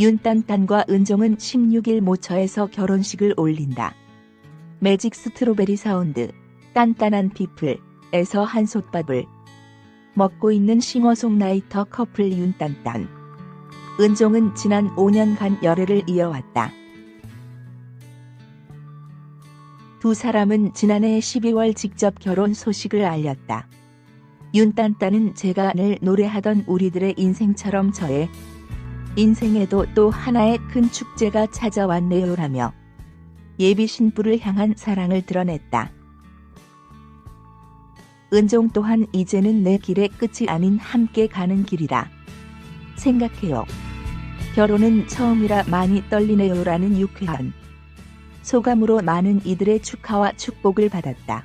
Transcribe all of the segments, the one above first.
윤딴딴과 은종은 16일 모처에서 결혼식을 올린다. 매직 스트로베리 사운드, 딴딴한 피플에서 한솥밥을 먹고 있는 싱어송라이터 커플 윤딴딴, 은종은 지난 5년간 열애를 이어왔다. 두 사람은 지난해 12월 직접 결혼 소식을 알렸다. 윤딴딴은 제가 늘 노래하던 우리들의 인생처럼 저의 인생에도 또 하나의 큰 축제가 찾아왔네요라며 예비 신부를 향한 사랑을 드러냈다. 은종 또한 이제는 내 길의 끝이 아닌 함께 가는 길이라 생각해요. 결혼은 처음이라 많이 떨리네요라는 유쾌한 소감으로 많은 이들의 축하와 축복을 받았다.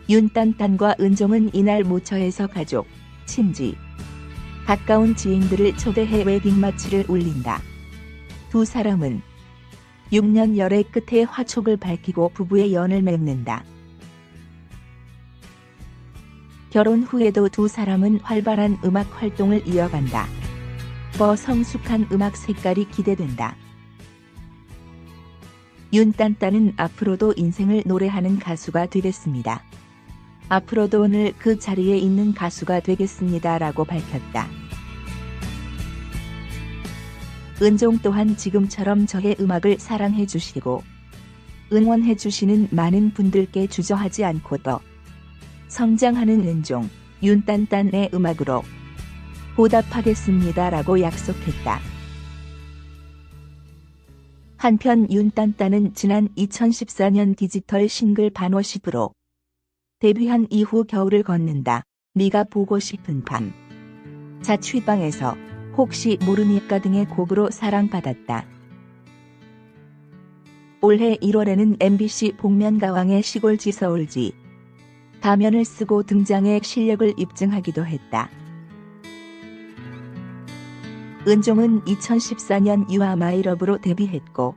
윤딴딴과 은종은 이날 모처에서 가족, 친지, 가까운 지인들을 초대해 웨딩 마치를 울린다. 두 사람은 6년 열애 끝에 화촉을 밝히고 부부의 연을 맺는다. 결혼 후에도 두 사람은 활발한 음악 활동을 이어간다. 성숙한 음악 색깔이 기대된다. 윤딴딴은 앞으로도 인생을 노래하는 가수가 되겠습니다. 앞으로도 오늘 그 자리에 있는 가수가 되겠습니다라고 밝혔다. 은종 또한 지금처럼 저의 음악을 사랑해 주시고 응원해 주시는 많은 분들께 주저하지 않고 더 성장하는 은종, 윤딴딴의 음악으로 보답하겠습니다라고 약속했다. 한편 윤딴딴은 지난 2014년 디지털 싱글 반워십으로 데뷔한 이후 겨울을 걷는다. 네가 보고 싶은 밤, 자취방에서, 혹시 모르니까 등의 곡으로 사랑받았다. 올해 1월에는 MBC 복면가왕의 시골지 서울지 가면을 쓰고 등장해 실력을 입증하기도 했다. 은종은 2014년 You Are My Love로 데뷔했고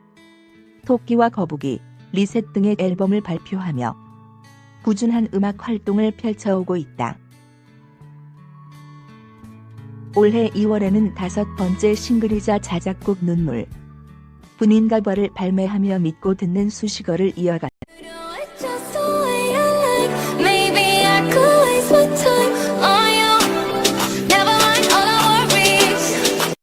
토끼와 거북이, 리셋 등의 앨범을 발표하며 꾸준한 음악 활동을 펼쳐오고 있다. 올해 2월에는 5번째 싱글이자 자작곡 눈물, 분인가 봐를 발매하며 믿고 듣는 수식어를 이어갔다.